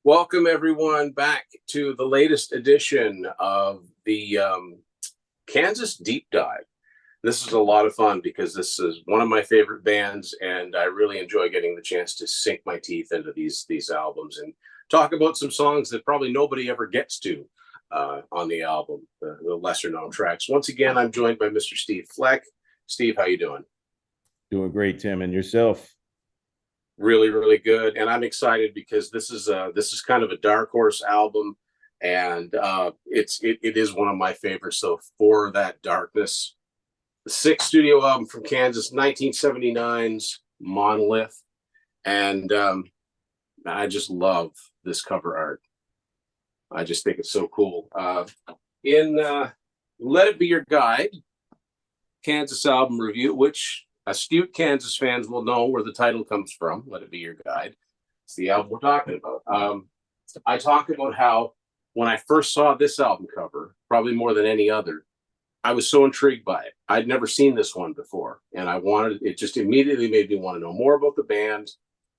Welcome everyone back to the latest edition of the Kansas Deep Dive. This is a lot of fun because this is one of my favorite bands, and I really enjoy getting the chance to sink my teeth into these albums and talk about some songs that probably nobody ever gets to on the album, the lesser known tracks. Once again, I'm joined by Mr. Steve Fleck. Steve, how you doing? Doing great, Tim, and yourself? Really, really good, and I'm excited because this is kind of a dark horse album, and it is one of my favorites. So for that darkness, the sixth studio album from Kansas, 1979's Monolith, and I just love this cover art. I just think it's so cool. In Let It Be Your Guide, Kansas album review, which astute Kansas fans will know where the title comes from. Let It Be Your Guide. It's the album we're talking about. I talk about how when I first saw this album cover, probably more than any other, I was so intrigued by it. I'd never seen this one before, and it just immediately made me want to know more about the band,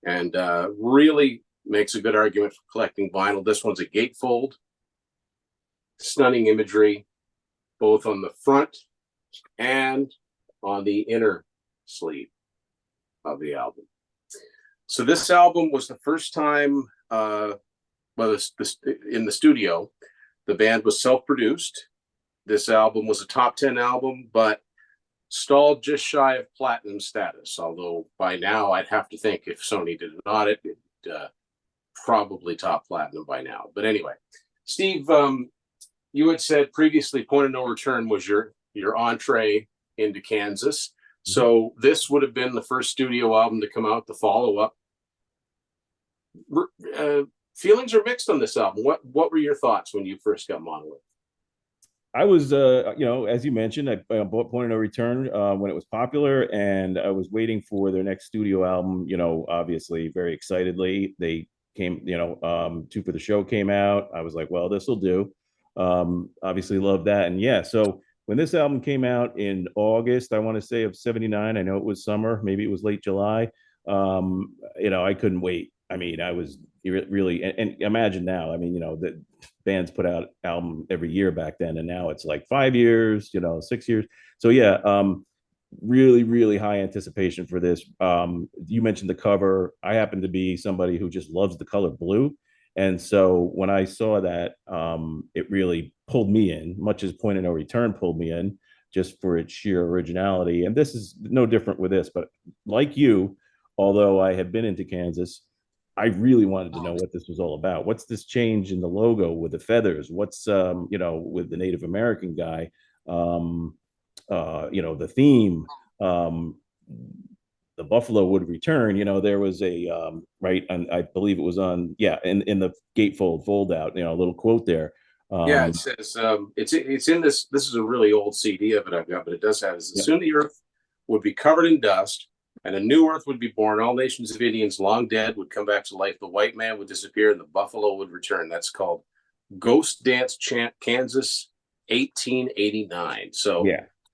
and really makes a good argument for collecting vinyl. This one's a gatefold, stunning imagery, both on the front and on the inner sleeve of the album. So this album was the first time, in the studio, the band was self-produced. This album was a top 10 album, but stalled just shy of platinum status. Although by now, I'd have to think if Sony did an audit, it'd probably top platinum by now. But anyway, Steve, you had said previously Point of No Return was your entree into Kansas. So this would have been the first studio album to come out, the follow-up. Feelings are mixed on this album. What were your thoughts when you first got Monolith? I was, as you mentioned, I bought Point of No Return when it was popular, and I was waiting for their next studio album. Obviously, very excitedly. They came, Two for the Show came out. I was like, well, this will do. Obviously, love that, and yeah, so. When this album came out in August, I want to say of '79, I know it was summer, maybe it was late July. I couldn't wait. I mean, I was really, and imagine now. I mean, the bands put out album every year back then, and now it's like 5 years, 6 years. So yeah, really, really high anticipation for this. You mentioned the cover. I happen to be somebody who just loves the color blue. And so when I saw that, it really pulled me in, much as Point of No Return pulled me in, just for its sheer originality. And this is no different with this, but like you, although I had been into Kansas, I really wanted to know what this was all about. What's this change in the logo with the feathers? What's with the Native American guy? The theme. The buffalo would return. There was a right, and I believe it was on, in the gatefold fold out, a little quote there. Yeah, it says it's in this. This is a really old CD of it I've got, but it does have as soon the earth would be covered in dust and a new earth would be born. All nations of Indians long dead would come back to life. The white man would disappear and the buffalo would return. That's called Ghost Dance Chant, Kansas, 1889. So,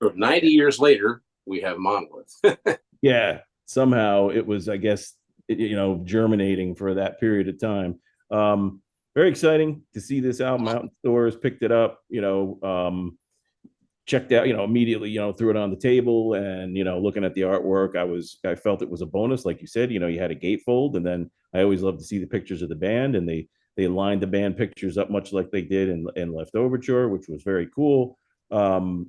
90 years later, we have Monolith. Yeah. Somehow it was, I guess, germinating for that period of time. Very exciting to see this album out in stores, picked it up, checked out, immediately, threw it on the table, and, looking at the artwork, I felt it was a bonus. Like you said, you had a gatefold, and then I always love to see the pictures of the band, and they lined the band pictures up much like they did in Left Overture, which was very cool. The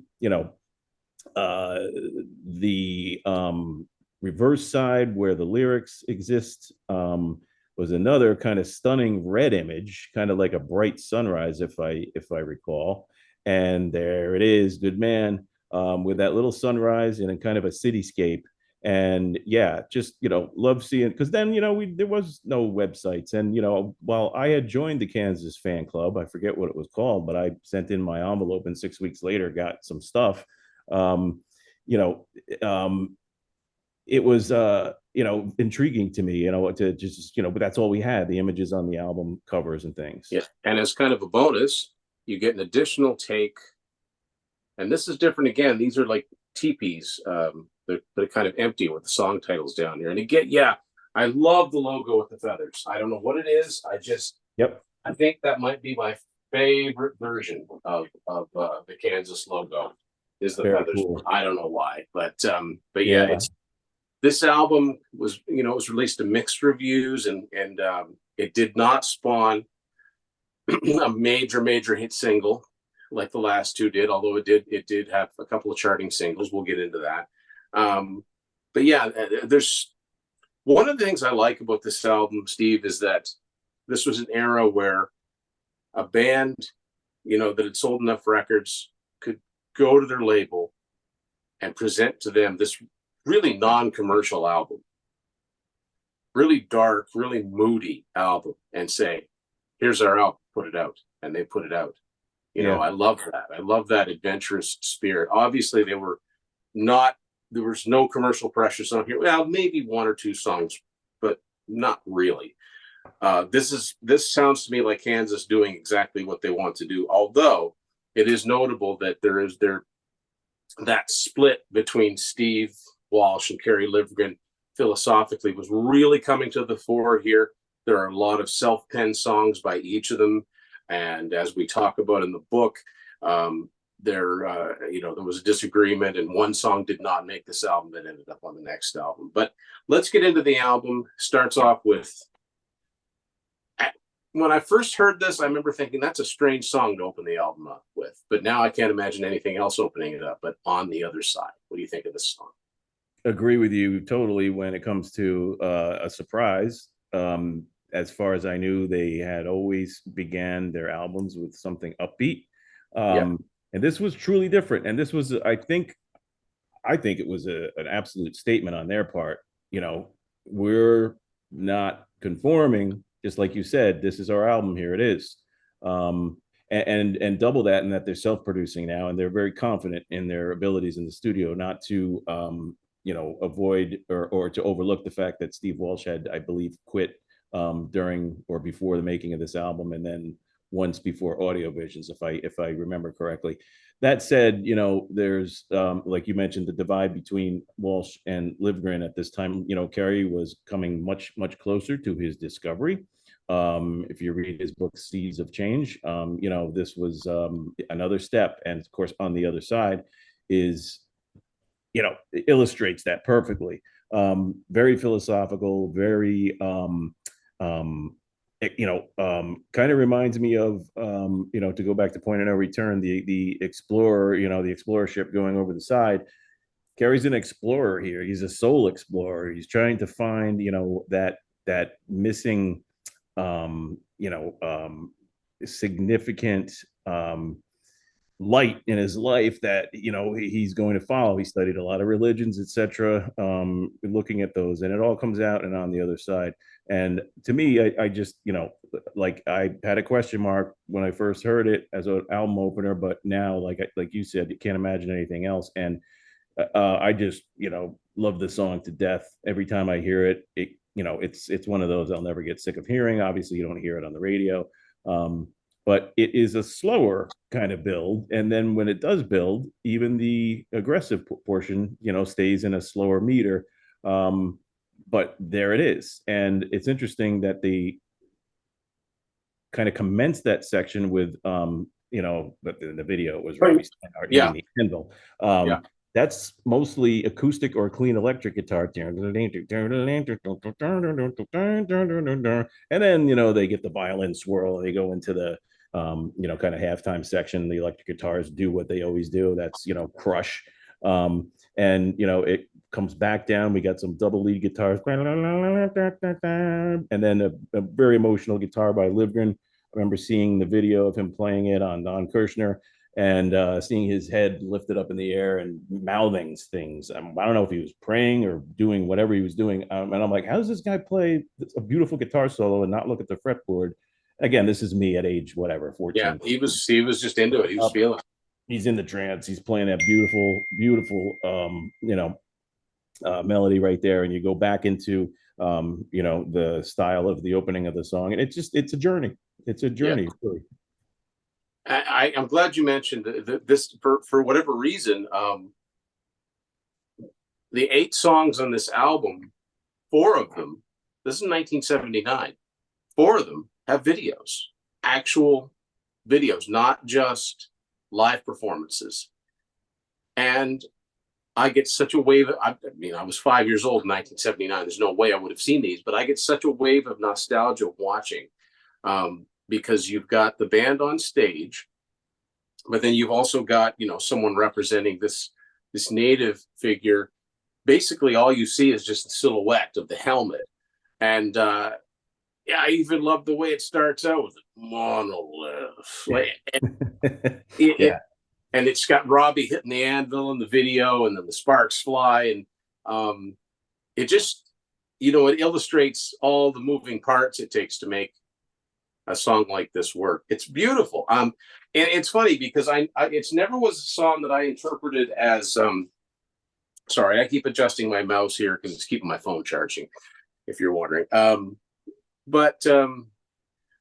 reverse side where the lyrics exist was another kind of stunning red image, kind of like a bright sunrise, if I recall. And there it is, good man, with that little sunrise in a kind of a cityscape. And yeah, just love seeing, because then there was no websites, and while I had joined the Kansas fan club, I forget what it was called, but I sent in my envelope, and 6 weeks later got some stuff. Um, you know, um, it was intriguing to me, to just but that's all we had, the images on the album covers and things. Yeah, and as kind of a bonus, you get an additional take, and this is different again. These are like teepees. They're kind of empty with the song titles down here, and I love the logo with the feathers. I don't know what it is. Yep. I think that might be my favorite version of the Kansas logo is the Very feathers. cool. I don't know why, but yeah, Yeah. it's this album was, you know, it was released to mixed reviews, and it did not spawn a major hit single like the last two did, although it did have a couple of charting singles. We'll get into that. Um, but yeah, there's one of the things I like about this album, Steve, is that this was an era where a band, you know, that had sold enough records could go to their label and present to them this really non-commercial album, really dark, really moody album, and say, here's our album, put it out. And they put it out. You know, Yeah. I love that. I love that adventurous spirit. Obviously, they were not, there was no commercial pressures on here. Well, maybe one or two songs, but not really. This sounds to me like Kansas doing exactly what they want to do. Although it is notable that there that split between Steve Walsh and Kerry Livgren philosophically was really coming to the fore here. There are a lot of self-penned songs by each of them, and as we talk about in the book, you know, there was a disagreement, and one song did not make this album that ended up on the next album. But let's get into the album. Starts off with, when I first heard this, I remember thinking that's a strange song to open the album up with. But now I can't imagine anything else opening it up. But On the Other Side, what do you think of this song? Agree with you totally when it comes to a surprise. As far as I knew, they had always began their albums with something upbeat. Yeah, And this was truly different. And this was, I think it was an absolute statement on their part. You know, we're not conforming, just like you said. This is our album. Here it is. And double that in that they're self-producing now, and they're very confident in their abilities in the studio, not to avoid or to overlook the fact that Steve Walsh had, I believe, quit during or before the making of this album, and then once before Audio Visions, if I remember correctly. That said, there's like you mentioned, the divide between Walsh and Livgren at this time. Kerry was coming much closer to his discovery. If you read his book Seeds of Change, this was another step, and of course, On the Other Side is illustrates that perfectly. Very philosophical, very kind of reminds me of to go back to Point of No Return, the explorer, the explorer ship going over the side. Carrie's an explorer here. He's a soul explorer. He's trying to find that missing significant light in his life that he's going to follow. He studied a lot of religions, etc. Looking at those, and it all comes out and On the Other Side. And to me, I just like I had a question mark when I first heard it as an album opener, but now like you said, you can't imagine anything else. And I just love the song to death. Every time I hear it, it's one of those I'll never get sick of hearing. Obviously, you don't hear it on the radio. But it is a slower kind of build, and then when it does build, even the aggressive portion stays in a slower meter. But there it is, and it's interesting that they kind of commence that section with but the video was Robbie Steinhardt yeah, hitting the handle. yeah. That's mostly acoustic or clean electric guitar. And then they get the violin swirl. They go into the kind of halftime section. The electric guitars do what they always do. That's crush. And it comes back down. We got some double lead guitars, and then a very emotional guitar by Livgren. I remember seeing the video of him playing it on Don Kirshner, and seeing his head lifted up in the air and mouthing things. I don't know if he was praying or doing whatever he was doing. And I'm like, how does this guy play a beautiful guitar solo and not look at the fretboard? Again, this is me at age whatever, 14. Yeah, he was just into it. He was feeling it. He's in the trance. He's playing that beautiful melody right there, and you go back into the style of the opening of the song, and it's a journey. It's a journey. Yeah. Really. I'm glad you mentioned this for whatever reason. The 8 songs on this album, 4 of them, this is 1979. 4 of them have videos, actual videos, not just live performances. And I get such a wave. I mean, I was 5 years old in 1979. There's no way I would have seen these, but I get such a wave of nostalgia watching, because you've got the band on stage, but then you've also got, someone representing this native figure. Basically, all you see is just the silhouette of the helmet. And yeah, I even love the way it starts out with Monolith. Yeah. And it's got Robbie hitting the anvil in the video, and then the sparks fly, and it just, it illustrates all the moving parts it takes to make a song like this work. It's beautiful. And it's funny because it's never was a song that I interpreted as sorry, I keep adjusting my mouse here because it's keeping my phone charging, if you're wondering. But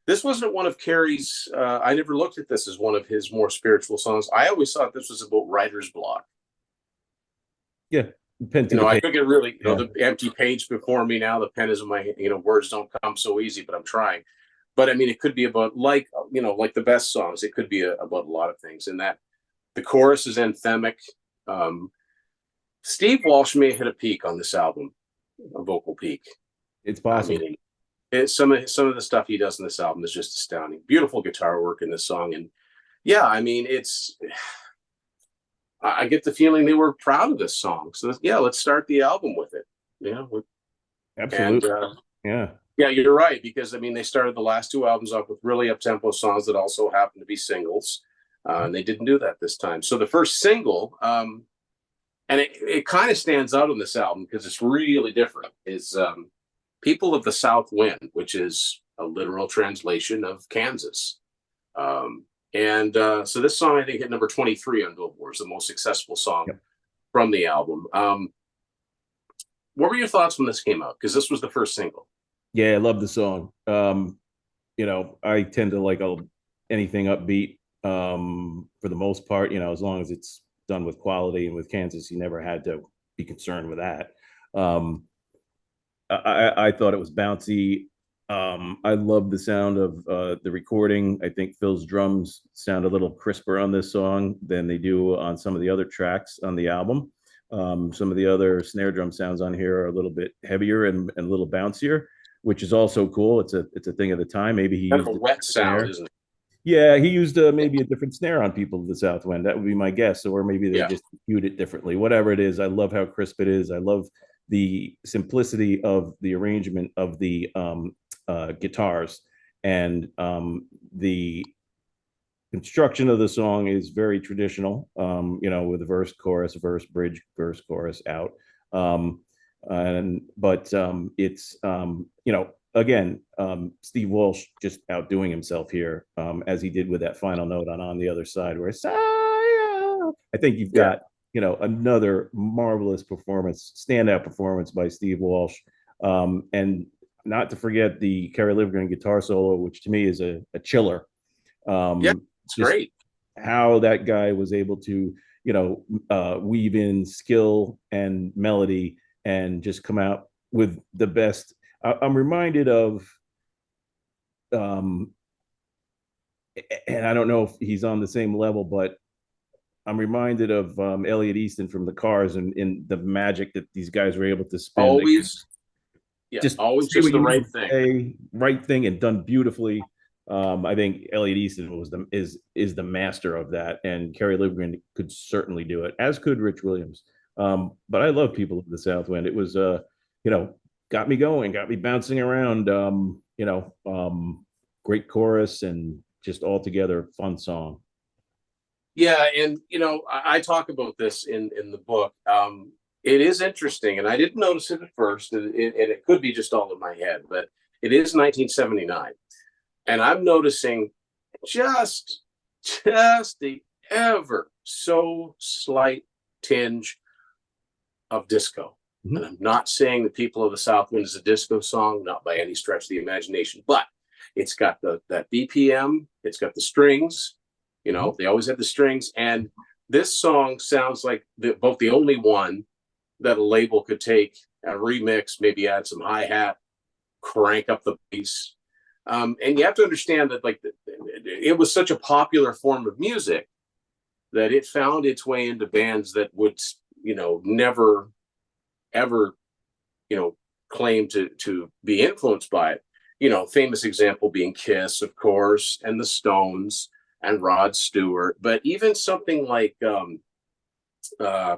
this wasn't one of Carey's. I never looked at this as one of his more spiritual songs. I always thought this was about writer's block. Yeah. Pen to I took it really, the empty page before me now. The pen is in my, words don't come so easy, but I'm trying. But I mean, it could be about like the best songs. It could be about a lot of things. And that the chorus is anthemic. Steve Walsh may have hit a peak on this album, a vocal peak. It's possible. I mean, some of the stuff he does in this album is just astounding. Beautiful guitar work in this song, and yeah, I mean, I get the feeling they were proud of this song. So yeah, let's start the album with it. Absolutely. And, yeah, you're right, because I mean, they started the last two albums off with really up-tempo songs that also happened to be singles, and they didn't do that this time. So the first single, and it kind of stands out on this album because it's really different, is People of the South Wind, which is a literal translation of Kansas. So this song, I think, hit number 23 on Billboard, the most successful song from the album. What were your thoughts when this came out? Because this was the first single. Yeah, I love the song. I tend to like anything upbeat for the most part, as long as it's done with quality, and with Kansas, you never had to be concerned with that. I thought it was bouncy. I love the sound of the recording. I think Phil's drums sound a little crisper on this song than they do on some of the other tracks on the album. Some of the other snare drum sounds on here are a little bit heavier and a little bouncier, which is also cool. It's a thing of the time. Maybe he used a wet sound, isn't it? Yeah, he used maybe a different snare on People of the South Wind. That would be my guess. Or maybe they just cued it differently. Whatever it is, I love how crisp it is. I love the simplicity of the arrangement of the guitars, and the construction of the song is very traditional, with a verse, chorus, verse, bridge, verse, chorus, out. It's again, Steve Walsh just outdoing himself here, as he did with that final note on the other side, where I think you've got another marvelous performance, standout performance by Steve Walsh, and not to forget the Kerry Livgren guitar solo, which to me is a chiller. It's great how that guy was able to weave in skill and melody and just come out with the best. I'm reminded of, and I don't know if he's on the same level, but I'm reminded of Elliot Easton from the Cars, and in the magic that these guys were able to spin. Always the right thing and done beautifully. I think Elliot Easton is the master of that, and Kerry Livgren could certainly do it, as could Rich Williams. But I love People of the South Wind. It was got me going, got me bouncing around. Great chorus, and just altogether fun song. Yeah, and I talk about this in the book. It is interesting, and I didn't notice it at first, and it could be just all in my head, but it is 1979, and I'm noticing just the ever so slight tinge of disco. Mm-hmm. And I'm not saying the People of the South Wind is a disco song, not by any stretch of the imagination, but it's got that BPM, it's got the strings. They always have the strings, and this song sounds like about the only one that a label could take and remix, maybe add some hi-hat, crank up the bass, And you have to understand that like it was such a popular form of music that it found its way into bands that would, never ever, claim to be influenced by it. Famous example being Kiss, of course, and the Stones and Rod Stewart, but even something like uh,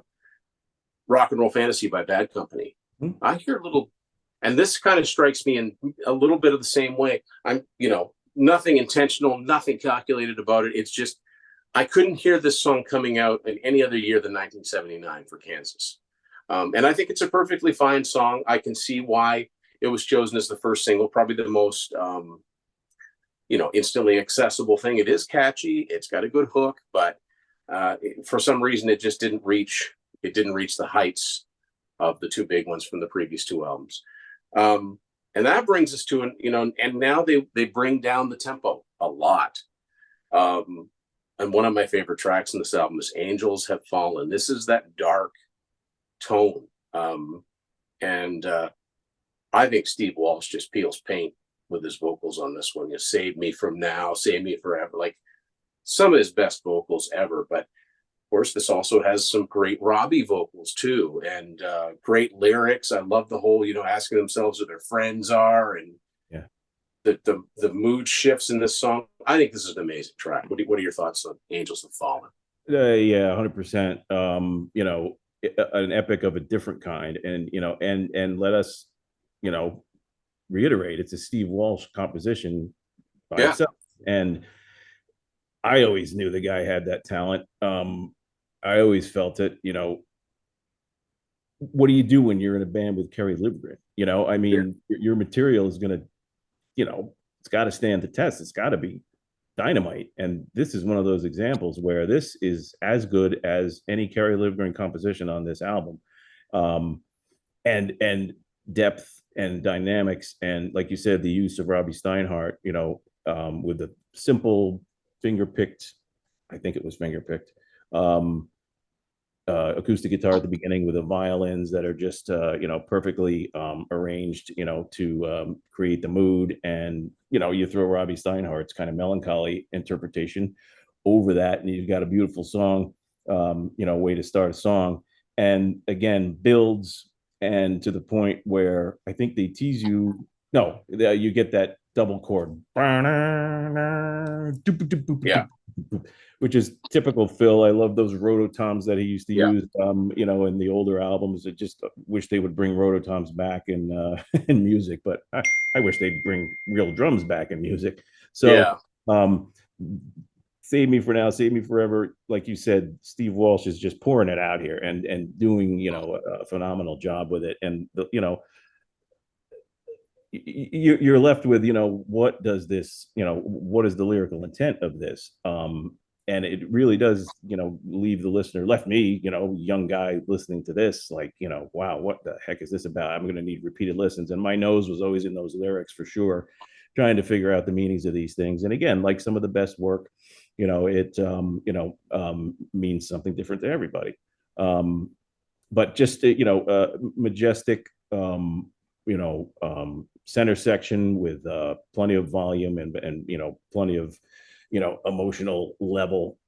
Rock and Roll Fantasy by Bad Company. Mhm. I hear a little, and this kind of strikes me in a little bit of the same way. I'm, nothing intentional, nothing calculated about it. It's just, I couldn't hear this song coming out in any other year than 1979 for Kansas. And I think it's a perfectly fine song. I can see why it was chosen as the first single, probably the most, instantly accessible thing. It is catchy. It's got a good hook, but for some reason, it just didn't reach. It didn't reach the heights of the two big ones from the previous two albums. And that brings us to and now they bring down the tempo a lot. And one of my favorite tracks in this album is "Angels Have Fallen." This is that dark tone, and I think Steve Walsh just peels paint with his vocals on this one. You "Save Me From Now," "Save Me Forever," like some of his best vocals ever. But of course, this also has some great Robbie vocals too, and great lyrics. I love the whole, asking themselves who their friends are, and Yeah. the mood shifts in this song. I think this is an amazing track. What are your thoughts on "Angels Have Fallen"? Yeah, 100%. An epic of a different kind, and let us, you know, reiterate, it's a Steve Walsh composition by Yeah, itself, and I always knew the guy had that talent. I always felt it. What do you do when you're in a band with Kerry Livgren? I yeah, mean, your material is gonna, it's got to stand the test. It's got to be dynamite. And this is one of those examples where this is as good as any Kerry Livgren composition on this album. And depth and dynamics, and like you said, the use of Robbie Steinhardt, with the simple finger picked, I think it was finger picked, acoustic guitar at the beginning with the violins that are just perfectly arranged, to create the mood. And you throw Robbie Steinhardt's kind of melancholy interpretation over that, and you've got a beautiful song, way to start a song. And again, builds, and to the point where I think they tease you. No, you get that double chord, yeah, which is typical Phil. I love those rototoms that he used to yeah, use, in the older albums. I just wish they would bring rototoms back in in music, but I wish they'd bring real drums back in music. So, yeah, um, "Save Me For Now, Save Me Forever," like you said, Steve Walsh is just pouring it out here and doing a phenomenal job with it. And you're left with, what does this, what is the lyrical intent of this? And it really does, leave the listener, left me, young guy listening to this, like, wow, what the heck is this about? I'm going to need repeated listens. And my nose was always in those lyrics for sure, trying to figure out the meanings of these things. And again, like some of the best work, it means something different to everybody. But just majestic, center section with plenty of volume, and plenty of emotional level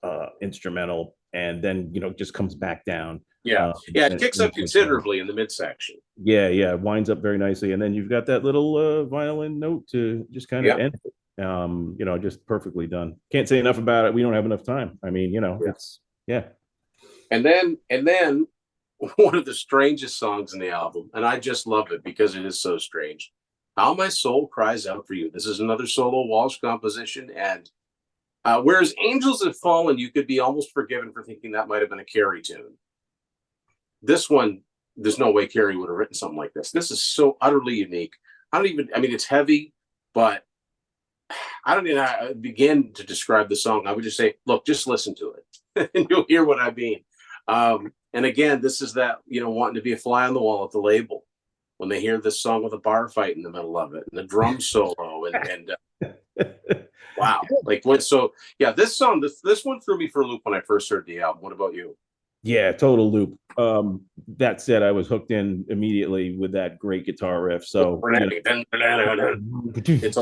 instrumental, and then just comes back down. yeah, um, yeah. It and, kicks up considerably in the midsection. yeah, it winds up very nicely, and then you've got that little violin note to just kind of Yeah, end it. Just perfectly done. Can't say enough about it. We don't have enough time. I mean, yeah. it's, yeah. And then one of the strangest songs in the album, and I just love it because it is so strange. "How My Soul Cries Out For You." This is another solo Walsh composition, and whereas "Angels Have Fallen," you could be almost forgiven for thinking that might have been a Carey tune. This one, there's no way Carey would have written something like this. This is so utterly unique. I mean, it's heavy, but I don't even know how to begin to describe the song. I would just say, look, just listen to it and you'll hear what I mean. And again, this is that, wanting to be a fly on the wall at the label when they hear this song with a bar fight in the middle of it and the drum solo and wow. Like, so yeah, this song, this one threw me for a loop when I first heard the album. What about you? Yeah, total loop. That said, I was hooked in immediately with that great guitar riff. So, It's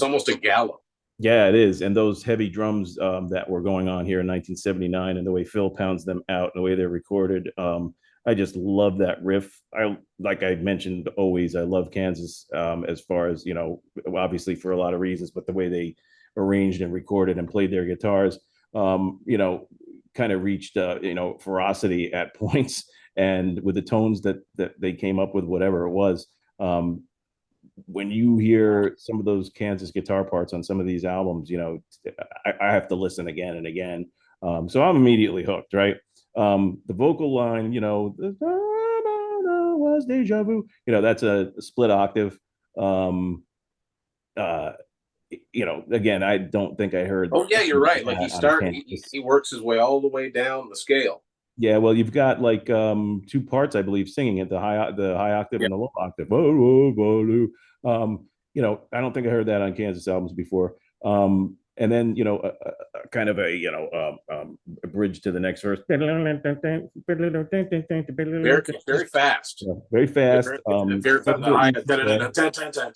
almost a gallop. yeah, it is. And those heavy drums that were going on here in 1979 and the way Phil pounds them out and the way they're recorded, I just love that riff. Like I mentioned, always, I love Kansas as far as, obviously for a lot of reasons, but the way they arranged and recorded and played their guitars, kind of reached, ferocity at points. And with the tones that they came up with, whatever it was, when you hear some of those Kansas guitar parts on some of these albums, I have to listen again and again. So I'm immediately hooked, right? The vocal line, was deja vu, that's a split octave. Um, uh, again, I don't think I heard Oh yeah, you're right. Like that on Kansas. he works his way all the way down the scale. Yeah, well, you've got like two parts, I believe, singing it, the high octave Yeah. and the low octave. I don't think I heard that on Kansas albums before. And then kind of a bridge to the next verse. Very very fast. Yeah, very fast. Very Some fast. of it you could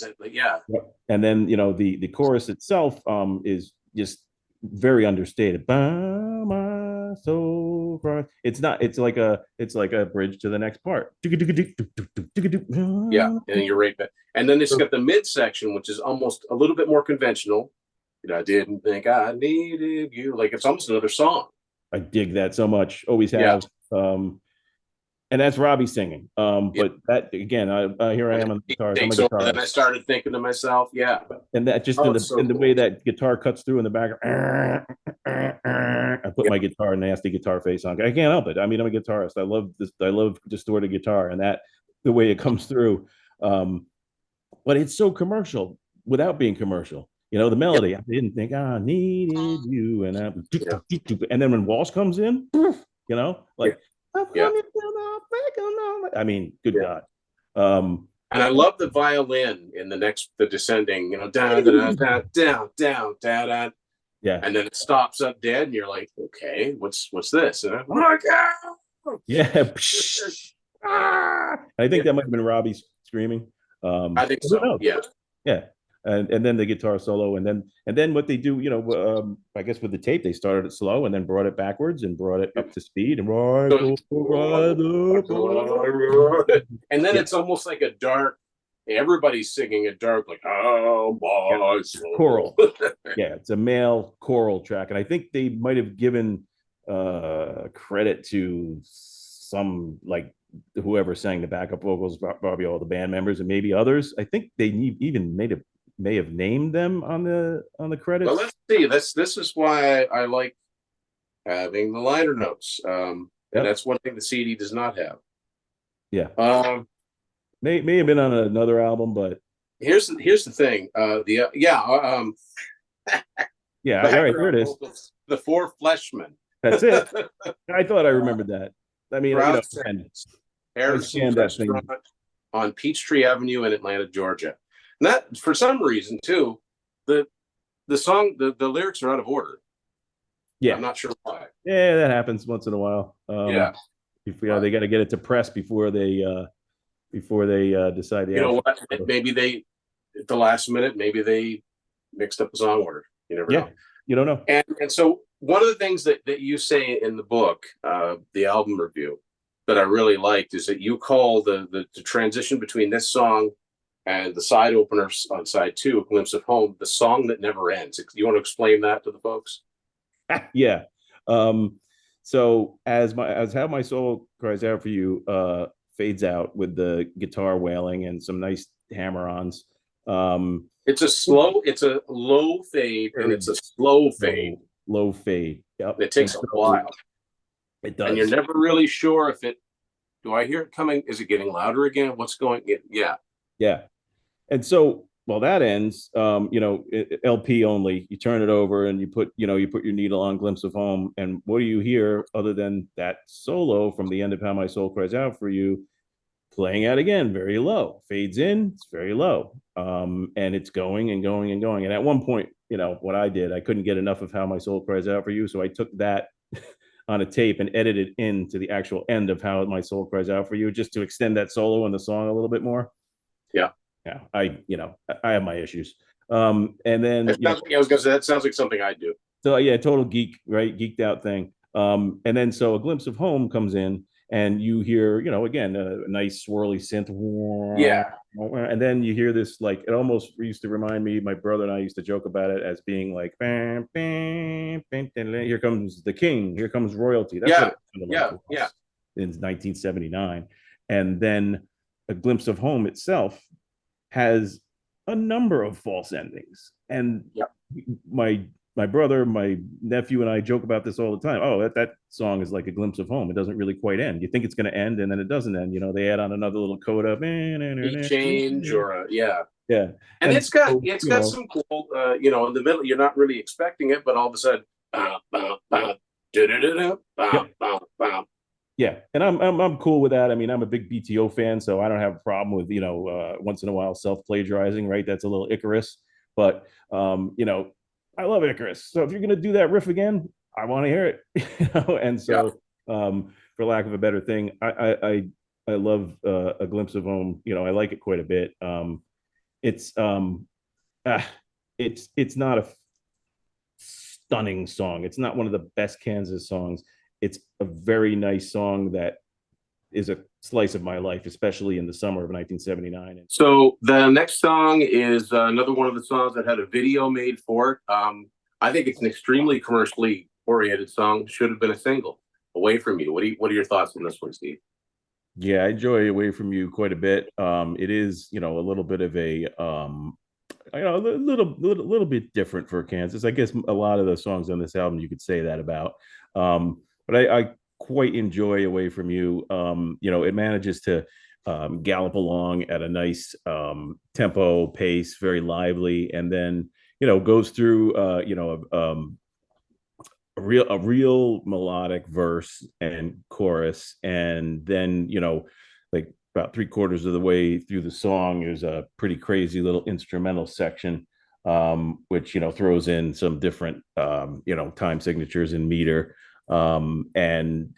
say. Yeah. Yep. And then the chorus itself is just very understated. By my soul cry. It's not. It's like a bridge to the next part. Yeah, and you're right. And then it's got the midsection, which is almost a little bit more conventional. I didn't think I needed you. Like it's almost another song. I dig that so much. Always Yeah. have. And that's Robbie singing. Yeah. But that again, here I am on the guitars. I'm a So then guitarist, I started thinking to myself, yeah. and that just Oh, in the it's so in the cool. way that guitar cuts through in the background. I put Yeah. my guitar nasty guitar face on. I can't help it. I mean, I'm a guitarist. I love this. I love distorted guitar, and that the way it comes through. But it's so commercial without being commercial. The Yeah. melody. I didn't think I needed you, Yeah. and then when Walsh comes in, like Yeah. I mean, good Yeah. God. Um, And I love the violin in the descending, down, down, down, down, down, down, down, yeah, and then it stops up dead, and you're like, okay, what's this? And I'm like, ah! yeah. I think Yeah, that might have been Robbie screaming. I think Who so. knows? Yeah. Yeah. And then the guitar solo, and then what they do, I guess with the tape, they started it slow and then brought it backwards and brought it up to speed and So, and then yeah, it's almost like a dark. Everybody's singing a dark, like oh yeah, my choral. soul. Yeah, it's a male choral track, and I think they might have given credit to some like whoever sang the backup vocals, probably all the band members and maybe others. I think they even may have named them on the Well, credits. let's see. This is why I like having the liner notes, and Yep. that's one thing the CD does not have. Yeah. Um, May have been on another album, but here's the thing. yeah, all right, there Background it is. vocals, the Four Fleshmen. That's it. I thought I remembered that. I mean, Crowd and I Harrison's scanned that thing. Restaurant on Peachtree Avenue in Atlanta, Georgia. And that, for some reason, too, the song, the lyrics are out of order. Yeah, I'm not sure why. yeah, that happens once in a while. Yeah, They got to get it to press before they decide the you know actual. what? Maybe they at the last minute, maybe they mixed up the song order. You never Yeah, know. you don't know. And so one of the things that you say in the book, the album review, that I really liked is that you call the transition between this song and the side openers on side two, A Glimpse of Home, the song that never ends. You want to explain that to the folks? Yeah. So as How My Soul Cries Out for You fades out with the guitar wailing and some nice hammer-ons. It's a low fade and it's a slow fade. Low fade. Yep. And it takes a while. It does. And you're never really sure if do I hear it coming? Is it getting louder again? What's going? Yeah. Yeah. And so, well, that ends, LP only. You turn it over and you put your needle on Glimpse of Home. And what do you hear other than that solo from the end of How My Soul Cries Out for You, playing out again, very low, fades in, it's very low. And it's going and going and going. And at one point, what I did, I couldn't get enough of How My Soul Cries Out for You. So I took that on a tape and edit it into the actual end of How My Soul Cries Out for You, just to extend that solo in the song a little bit more. Yeah. Yeah, I have my issues. And then I was gonna say that sounds like something I do. so yeah, total geek, right? Geeked out thing. And then so A Glimpse of Home comes in, and you hear, again, a nice swirly synth, Yeah. and then you hear this, like, it almost used to remind me. My brother and I used to joke about it as being like, bam, bam, bam, here comes the king, here comes royalty. That's what Yeah. it sounded like Yeah. to Yeah. us in 1979. And then A Glimpse of Home itself has a number of false endings. And Yeah. my brother, my nephew, and I joke about this all the time. Oh, that song is like a glimpse of home. It doesn't really quite end. You think it's going to end, and then it doesn't end. They add on another little coda, Key change or yeah. yeah, And and so, it's got some cool in the middle, you're not really expecting it, but all of a sudden, bah, bah, bah, da-da-da-da, bah, yep. bah, bah. Yeah, and I'm cool with that. I mean, I'm a big BTO fan, so I don't have a problem with once in a while self plagiarizing. Right, that's a little Icarus, but I love Icarus. So if you're gonna do that riff again, I want to hear it. And Yeah. so, for lack of a better thing, I love A Glimpse of Home. I like it quite a bit. It's ah, it's not a stunning song. It's not one of the best Kansas songs. It's a very nice song that is a slice of my life, especially in the summer of 1979. So the next song is another one of the songs that had a video made for it. I think it's an extremely commercially oriented song. Should have been a single. Away from You. What are your thoughts on this one, Steve? Yeah, I enjoy Away from You quite a bit. It is, a little bit of a a little bit different for Kansas. I guess a lot of the songs on this album you could say that about. But I quite enjoy Away from You. It manages to gallop along at a nice tempo pace, very lively, and then goes through a real melodic verse and chorus, and then like about 3/4 of the way through the song is a pretty crazy little instrumental section, which throws in some different time signatures and meter, and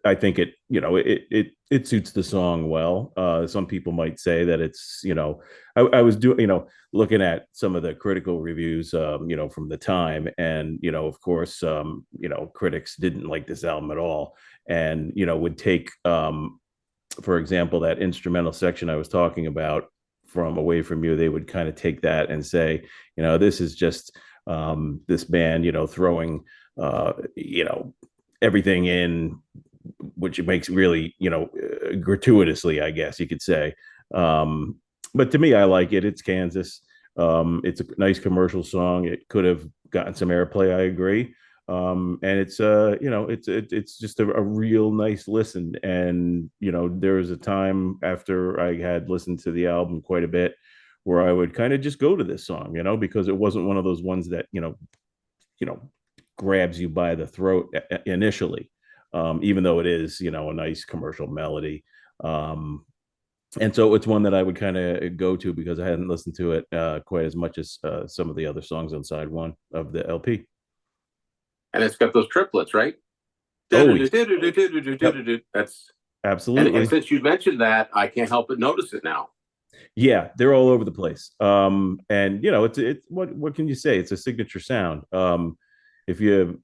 I think it suits the song well. Some people might say that it's I was doing looking at some of the critical reviews from the time, and of course critics didn't like this album at all, and would take for example that instrumental section I was talking about from Away from You. They would kind of take that and say this is just this band throwing everything in, which it makes really gratuitously, I guess you could say. But to me, I like it. It's Kansas. It's a nice commercial song. It could have gotten some airplay, I agree. And it's just a real nice listen. And there was a time after I had listened to the album quite a bit where I would kind of just go to this song, because it wasn't one of those ones that grabs you by the throat initially, even though it is a nice commercial melody. And so it's one that I would kind of go to because I hadn't listened to it quite as much as some of the other songs on side one of the LP. And it's got those triplets, right? Oh, yep. That's absolutely. And since you mentioned that, I can't help but notice it now. Yeah, they're all over the place. And it's what can you say? It's a signature sound. If you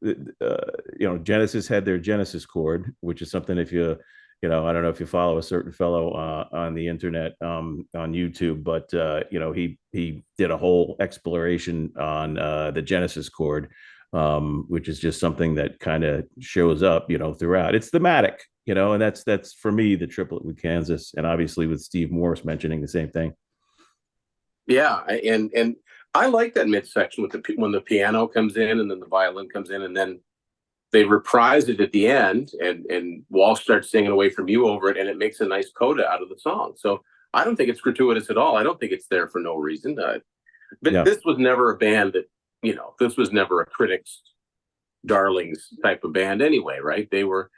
Genesis had their Genesis chord, which is something, if I don't know if you follow a certain fellow on the internet, on YouTube, but he did a whole exploration on the Genesis chord, which is just something that kind of shows up throughout. It's thematic, and that's for me the triplet with Kansas, and obviously with Steve Morse mentioning the same thing. Yeah, and I like that midsection with when the piano comes in and then the violin comes in, and then they reprise it at the end, and Walsh starts singing Away from You over it, and it makes a nice coda out of the song. So I don't think it's gratuitous at all. I don't think it's there for no reason. But Yeah. This was never a band that this was never a critics' darlings type of band anyway, right? They were,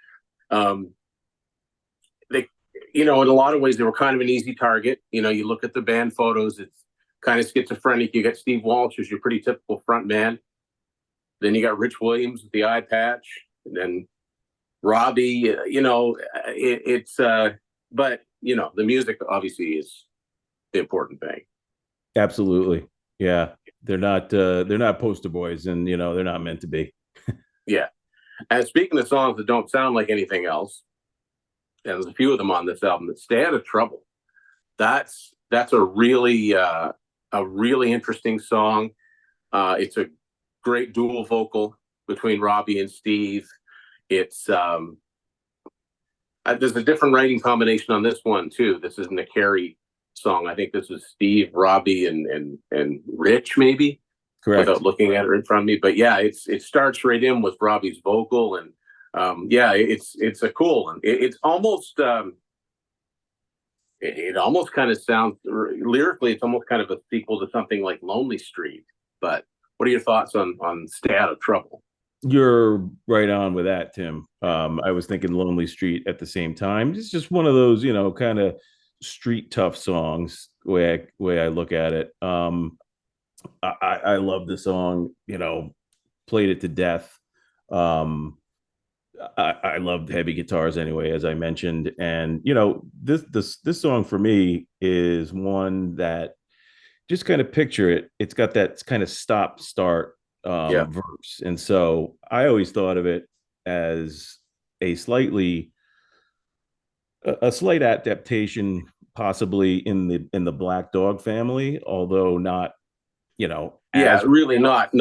they, in a lot of ways, they were kind of an easy target. You look at the band photos, it's kind of schizophrenic. You got Steve Walsh as your pretty typical front man. Then you got Rich Williams with the eye patch. then Robbie, but the music obviously is the important thing. Absolutely. Yeah. They're not poster boys, and they're not meant to be. Yeah. And speaking of songs that don't sound like anything else, and there's a few of them on this album, that Stay Out of Trouble. That's a really interesting song. It's a great dual vocal between Robbie and Steve. It's there's a different writing combination on this one too. This isn't a Carrie song. I think this is Steve, Robbie, and Rich, maybe. Correct. Without looking at it in front of me, but yeah, it starts right in with Robbie's vocal, and yeah, it's a cool one. It's almost it almost kind of sounds lyrically, it's almost kind of a sequel to something like Lonely Street. But what are your thoughts on Stay Out of Trouble? You're right on with that, Tim. I was thinking Lonely Street at the same time. It's just one of those, kind of street tough songs, way I look at it. I love the song, played it to death. I loved heavy guitars anyway, as I mentioned. And this song for me is one that, just kind of picture it. It's got that kind of stop start Yeah, verse, and so I always thought of it as a slight adaptation, possibly in the Black Dog family, although not yeah, as really not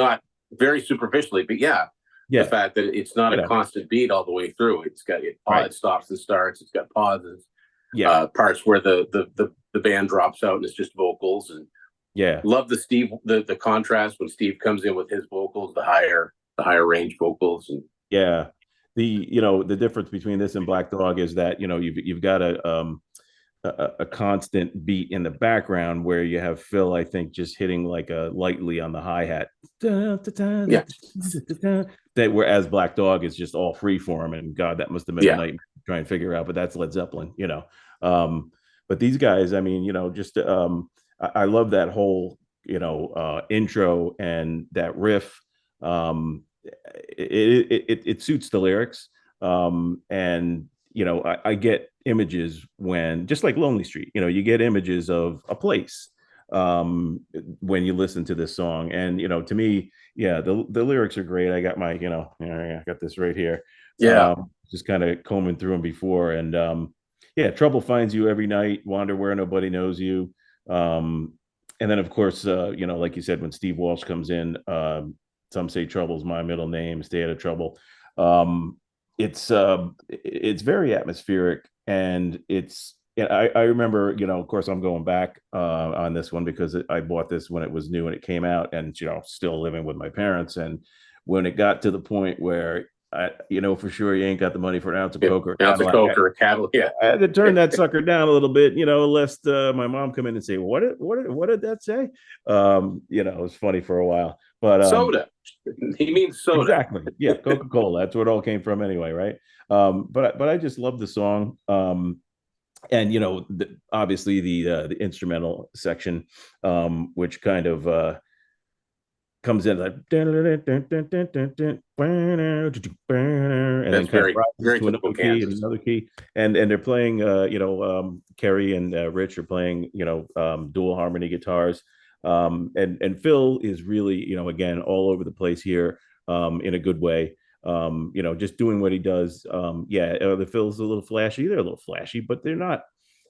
very superficially, but yeah, the yeah, fact that it's not you a know constant beat all the way through. right, It stops and starts. It's got pauses, yeah, parts where the band drops out and it's just vocals. And yeah. love the contrast when Steve comes in with his vocals, the higher range vocals. And Yeah. The difference between this and Black Dog is that, you've got a constant beat in the background where you have Phil, I think, just hitting like a lightly on the hi-hat. yeah, That whereas Black Dog is just all free form, and God, that must have been a yeah, night to try and figure out, but that's Led Zeppelin. But these guys, I mean, just I love that whole, intro and that riff. It suits the lyrics. And I get images when, just like Lonely Street, you get images of a place when you listen to this song. And to me, yeah, the lyrics are great. I got I got this right here. yeah, Just kind of combing through them before. And yeah, trouble finds you every night, wander where nobody knows you. And then, of course, like you said, when Steve Walsh comes in, some say trouble's my middle name, stay out of trouble. Um, it's very atmospheric, and I remember, of course, I'm going back on this one because I bought this when it was new and it came out, and still living with my parents. And when it got to the point where for sure you ain't got the money for an ounce of yeah. coke or Ounce of Cadillac, Coke or a cattle, yeah, I had to turn that sucker down a little bit, lest my mom come in and say, what did that say? It was funny for a while, but soda. He means soda. exactly, yeah, Coca-Cola. That's where it all came from, anyway, right? But I just love the song. And obviously the instrumental section, which kind of comes in like, and then That's kind of very rises very to typical another key and Kansas. another key, and they're playing, Kerry and Rich are playing, dual harmony guitars, and Phil is really, again, all over the place here, in a good way. Just doing what he does. Yeah, the Phil's a little flashy. They're a little flashy, but they're not.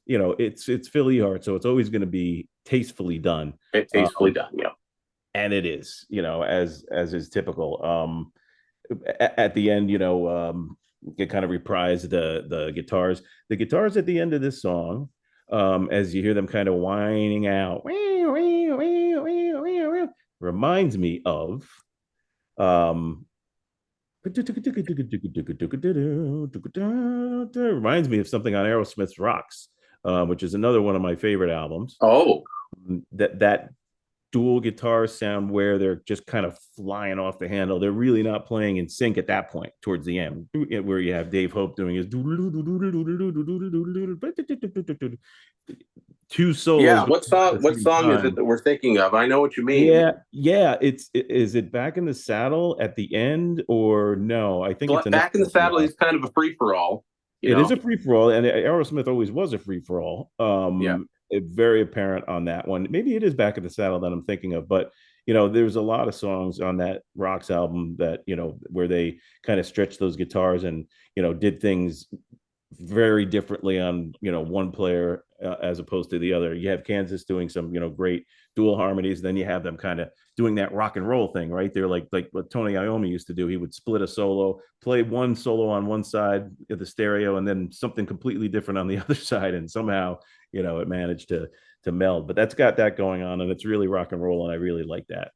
It's Philly art, so it's always going to be tastefully done. It's tastefully done. Yeah, And it is, as is typical. At the end, you kind of reprise the guitars. The guitars at the end of this song, as you hear them kind of whining out, reminds me of reminds me of something on Aerosmith's Rocks, which is another one of my favorite albums. oh, That dual guitar sound where they're just kind of flying off the handle. They're really not playing in sync at that point towards the end, where you have Dave Hope doing his two solos Yeah, going on at the what same song is it time. that we're thinking of? I know what you mean. Yeah, yeah. Is it Back in the Saddle at the end or no? I think it's another Back in the Saddle is kind of a free for all, you It is know. a free for all, and Aerosmith always was a free for all. Yeah. Very apparent on that one. Maybe it is Back in the Saddle that I'm thinking of, but there's a lot of songs on that Rocks album that where they kind of stretched those guitars and did things very differently on one player as opposed to the other. You have Kansas doing some great dual harmonies, then you have them kind of doing that rock and roll thing, right? They're like what Tony Iommi used to do. He would split a solo, play one solo on one side of the stereo, and then something completely different on the other side, and somehow it managed to meld. But that's got that going on, and it's really rock and roll, and I really like that.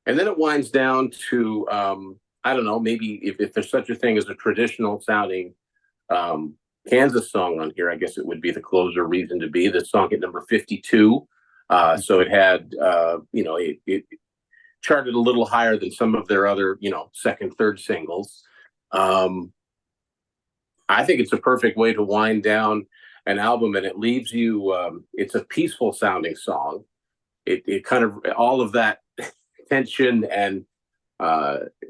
And then it winds down to I don't know, maybe if there's such a thing as a traditional sounding Kansas song on here, I guess it would be the closer, Reason to Be. The song at number 52. So it had it charted a little higher than some of their other second, third singles. I think it's a perfect way to wind down an album, and it leaves you it's a peaceful sounding song. It kind of all of that tension and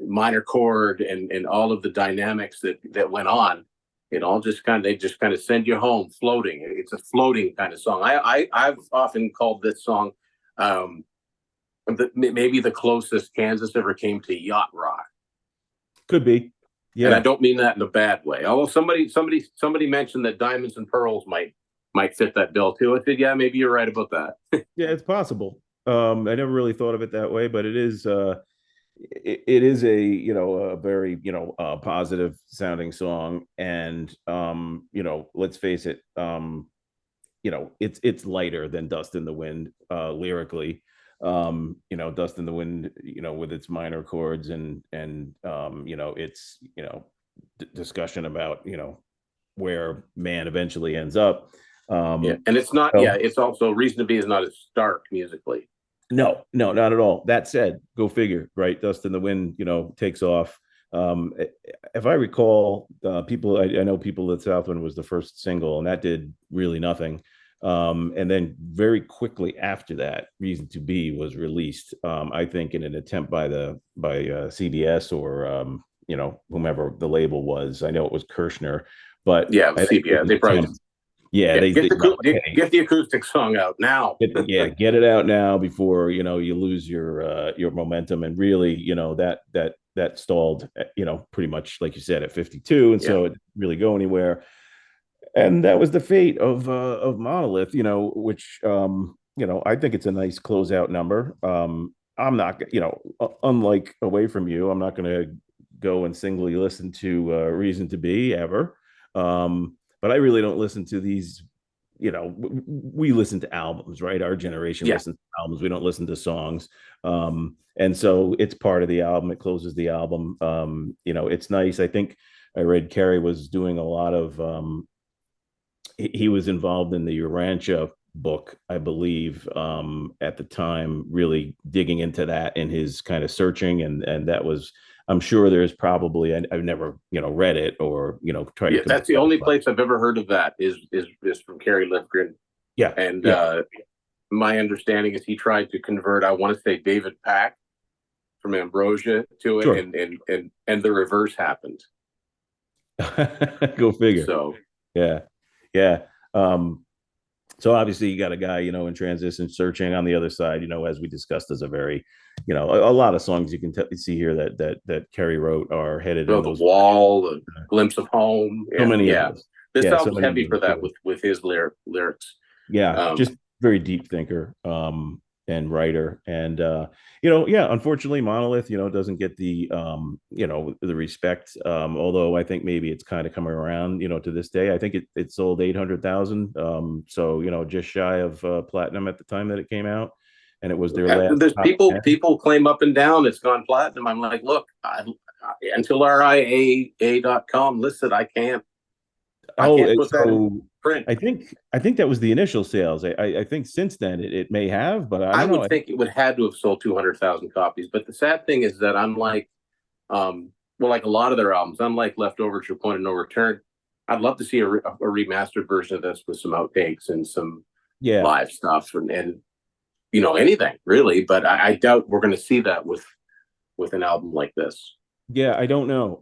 minor chord and all of the dynamics that went on, it all they just kind of send you home floating. It's a floating kind of song. I've often called this song maybe the closest Kansas ever came to yacht rock. Could be, yeah. And I don't mean that in a bad way. Although somebody mentioned that Diamonds and Pearls might fit that bill too. I said, yeah, maybe you're right about that. Yeah, it's possible. I never really thought of it that way, but it is it is a very positive sounding song, and let's face it, it's lighter than Dust in the Wind lyrically. Dust in the Wind, with its minor chords and it's discussion about where man eventually ends up. Yeah, and it's not. Yeah, it's also Reason to Be is not as stark musically. No, not at all. That said, go figure, right? Dust in the Wind, takes off. If I recall, I know People that Southwind was the first single, and that did really nothing. And then very quickly after that, Reason to Be was released. I think in an attempt by CBS or whomever the label was. I know it was Kirshner, but yeah, CBS. They probably. Yeah, get the acoustic song out now. Get it out now before you lose your momentum, and really that stalled pretty much like you said at 52, and so it didn't really go anywhere. And that was the fate of Monolith, which I think it's a nice closeout number. I'm not unlike Away From You, I'm not going to go and singly listen to Reason to Be ever. But I really don't listen to these. We listen to albums, right? Our generation listens to albums. We don't listen to songs. And so it's part of the album. It closes the album. It's nice. I think I read Kerry was doing a lot of, he was involved in the Urantia book, I believe, at the time, really digging into that in his kind of searching. And that was, I'm sure there's probably, I've never, read it or, tried to. That's the only place I've ever heard of that is from Kerry Lifgren. Yeah. And my understanding is he tried to convert, I want to say David Pack from Ambrosia to it. Sure. And the reverse happened. Go figure. So, yeah. So obviously you got a guy, in transition searching on the other side, as we discussed, as a very, a lot of songs you can see here that Kerry wrote are headed in those. The Wall, the Glimpse of Home. So many of those. This album's heavy for that with his lyrics. Yeah, just very deep thinker and writer. And, unfortunately Monolith, doesn't get the, the respect. Although I think maybe it's kind of coming around, to this day. I think it sold 800,000. So, just shy of platinum at the time that it came out. And it was their last. There's people claim up and down it's gone platinum. I'm like, look, until RIAA.com lists it, I can't. So print. I think that was the initial sales. I think since then it may have, but I I don't would know. think it would had to have sold 200,000 copies. But the sad thing is that unlike, well, like a lot of their albums, unlike Leftovers or Point of No Return, I'd love to see a remastered version of this with some outtakes and some Yeah, live stuff and anything really. But I doubt we're going to see that with an album like this. yeah, I don't know.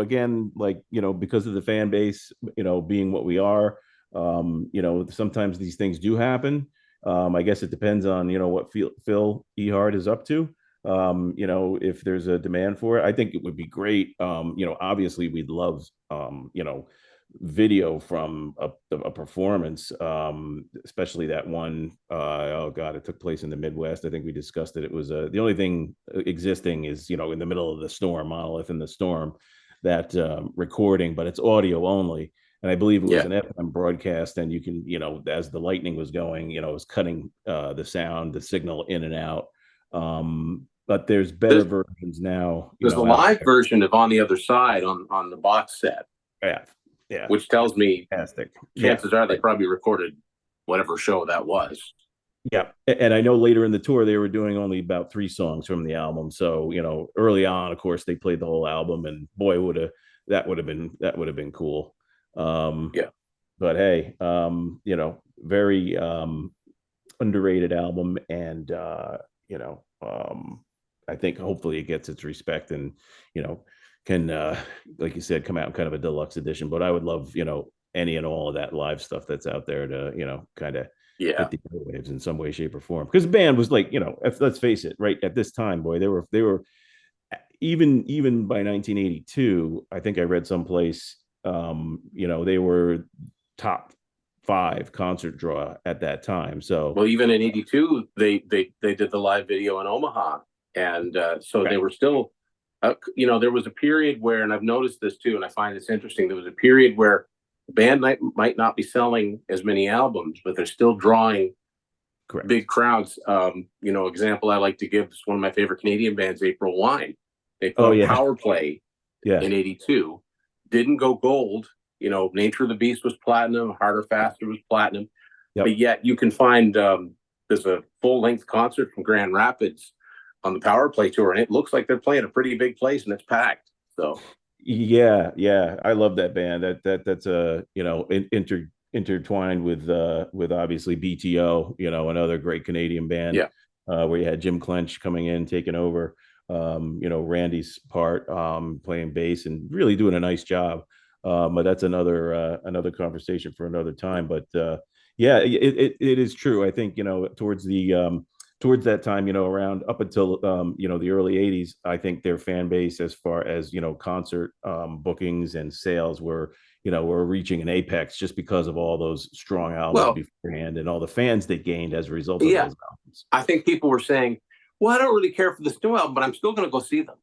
Again, like, because of the fan base, being what we are, sometimes these things do happen. I guess it depends on, what Phil Ehart is up to. If there's a demand for it, I think it would be great. Obviously we'd love, video from a performance, especially that one. Oh God, it took place in the Midwest. I think we discussed it. It was the only thing existing is in the middle of the storm, Monolith in the storm, that recording, but it's audio only. And I believe it was Yeah, an FM broadcast, and you can, as the lightning was going, it was cutting the sound, the signal in and out. But there's better there's versions now, there's a out live there. version of On the Other Side on the box set, Yeah, yeah, which tells me fantastic. Yeah, chances are they probably recorded whatever show that was. yeah, and I know later in the tour they were doing only about 3 songs from the album. So early on, of course, they played the whole album, and boy, that would have been cool. Yeah, But hey, very underrated album, and I think hopefully it gets its respect, and you know can like you said, come out in kind of a deluxe edition. But I would love any and all of that live stuff that's out there to kind of yeah. hit the airwaves in some way, shape, or form. Because the band was like, let's face it, right at this time, boy, they were even by 1982. I think I read someplace, they were top 5 concert draw at that time. So Well, even in '82, they did the live video in Omaha, and so they right, were still, there was a period where, and I've noticed this too, and I find this interesting. There was a period where the band might not be selling as many albums, but they're still drawing correct. big crowds. Example I like to give is one of my favorite Canadian bands, April Wine. They put Oh out yeah, Power Play yeah, in '82, didn't go gold. Nature of the Beast was platinum, Harder Faster was platinum, but yep. yet you can find there's a full length concert from Grand Rapids on the Power Play tour, and it looks like they're playing a pretty big place and it's packed. So Yeah, yeah, I love that band. That's a intertwined with obviously BTO, another great Canadian band, yeah, where you had Jim Clench coming in, taking over, Randy's part, playing bass and really doing a nice job. But that's another conversation for another time. But yeah, it is true. I think towards that time, around up until the early 80s, I think their fan base, as far as concert bookings and sales, were reaching an apex just because of all those strong albums well, beforehand and all the fans they gained as a result of yeah, those albums. I think people were saying, well, I don't really care for this new album, but I'm still going to go see them.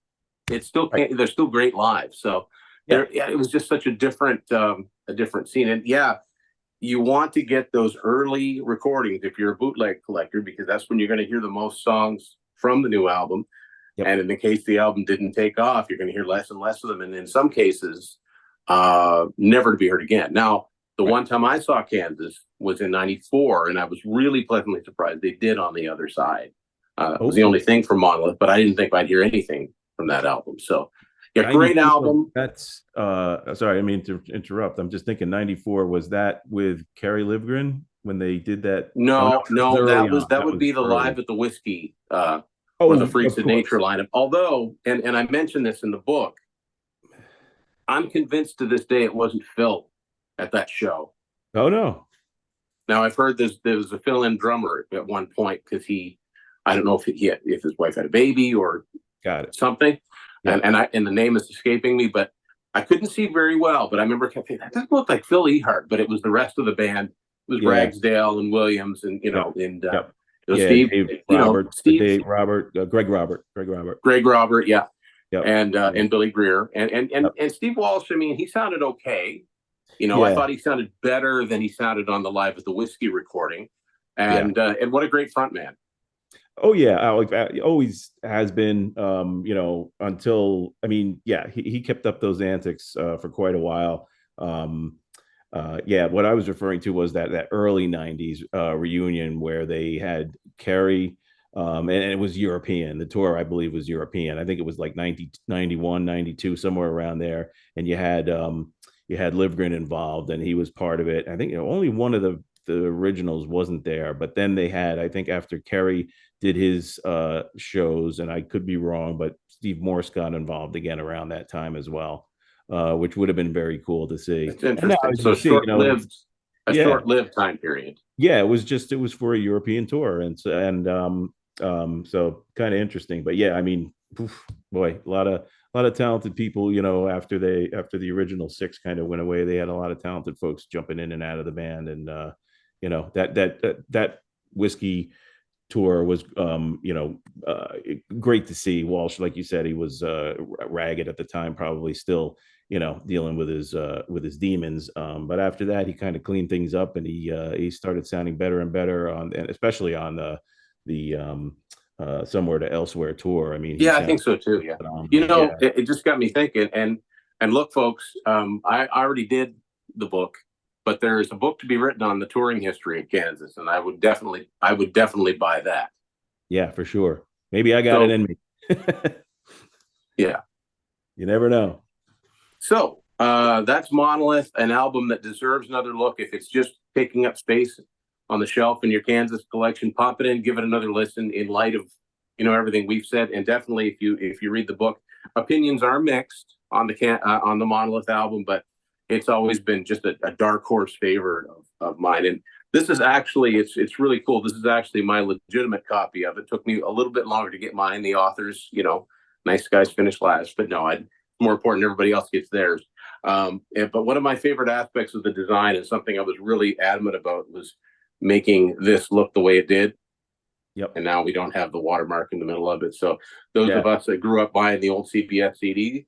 It's still Right. they're still great live. So Yeah. yeah, it was just such a different scene. And yeah, you want to get those early recordings if you're a bootleg collector, because that's when you're going to hear the most songs from the new album. Yep. And in the case the album didn't take off, you're going to hear less and less of them, and in some cases never to be heard again. Now, the Right. one time I saw Kansas was in '94, and I was really pleasantly surprised they did On the Other Side. It was the Oh, only thing from Monolith, but I didn't think I'd hear anything from that album. So yeah, great 94. album. That's sorry, I mean to interrupt. I'm just thinking 94, was that with Kerry Livgren when they did that? Oh no, No, that was no, early on. that That would was be the early. Live at the Whiskey or the Oh, Freaks of of Nature course. lineup. Although, and I mentioned this in the book, I'm convinced to this day it wasn't Phil at that show. Oh no. Now I've heard there was a fill-in drummer at one point because I don't know if his wife had a baby or Got it. something, Yep. and the name is escaping me, but I couldn't see very well. But I remember thinking that doesn't look like Phil Ehart, but it was the rest of the band. It was Yeah. Ragsdale and Williams, and Yep. Yep. it was Yeah. Steve, Steve, Greg Robert. Greg Robert. Greg Robert, yeah, Yep. Yeah. and Billy Greer and Yep. Steve Walsh. I mean, he sounded okay. I Yeah. thought he sounded better than he sounded on the Live at the Whiskey recording, Yeah. and what a great front man. Oh yeah, Alec always has been. Until, I mean, yeah, he kept up those antics for quite a while. Um, Yeah, what I was referring to was that early '90s reunion where they had Kerry, and it was European. The tour, I believe, was European. I think it was like 90, 91, 92, somewhere around there. And you had Livgren involved, and he was part of it. I think, only one of the originals wasn't there, but then they had, I think, after Kerry did his shows, and I could be wrong, but Steve Morse got involved again around that time as well, which would have been very cool to see. It's And now, interesting. as So you see, a yeah, short-lived time period. yeah, it was for a European tour, so kind of interesting. But yeah, I mean, oof, boy, a lot of talented people. After the original six kind of went away, they had a lot of talented folks jumping in and out of the band, and that whiskey tour was great to see. Walsh, like you said, he was ragged at the time, probably still dealing with his demons, but after that he kind of cleaned things up, and he started sounding better and better and especially on the Somewhere to Elsewhere tour. I mean, he Yeah, I sounded think so too. Yeah, phenomenal. Yeah. it just got me thinking. And look, folks, I already did the book, but there's a book to be written on the touring history in Kansas, and I would definitely buy that. Yeah, for sure. Maybe I got it So in me. yeah, You never know. so that's Monolith, an album that deserves another look. If it's just taking up space on the shelf in your Kansas collection, pop it in, give it another listen in light of everything we've said, and definitely if you read the book, opinions are mixed on the Monolith album, but it's always been just a dark horse favorite of mine. And this is actually it's really cool. This is actually my legitimate copy of it. It took me a little bit longer to get mine. The authors, nice guys finish last, but no, it's more important everybody else gets theirs. But one of my favorite aspects of the design, and something I was really adamant about, was making this look the way it did. Yep. And now we don't have the watermark in the middle of it. So those Yeah. of us that grew up buying the old CBS CDs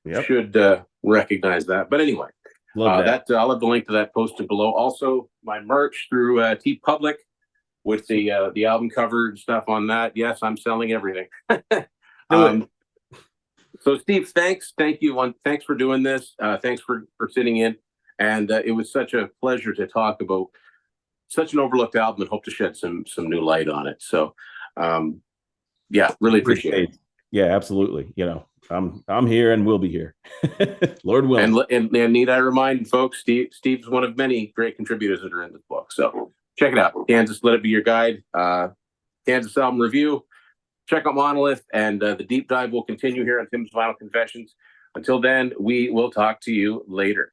Yep. should recognize that. But anyway, Love that. I'll have the link to that posted below. Also, my merch through T Public with the album cover and stuff on that. Yes, I'm selling everything. Do it. So Steve, thanks for doing this. Thanks for sitting in, and it was such a pleasure to talk about such an overlooked album, and hope to shed some new light on it. So yeah, really appreciate it. Yeah, absolutely. I'm here and will be here. Lord willing. And need I remind folks, Steve's one of many great contributors that are in this book. So check it out. Kansas, Let It Be Your Guide. Kansas album review. Check out Monolith, and the deep dive will continue here on Tim's Vinyl Confessions. Until then, we will talk to you later.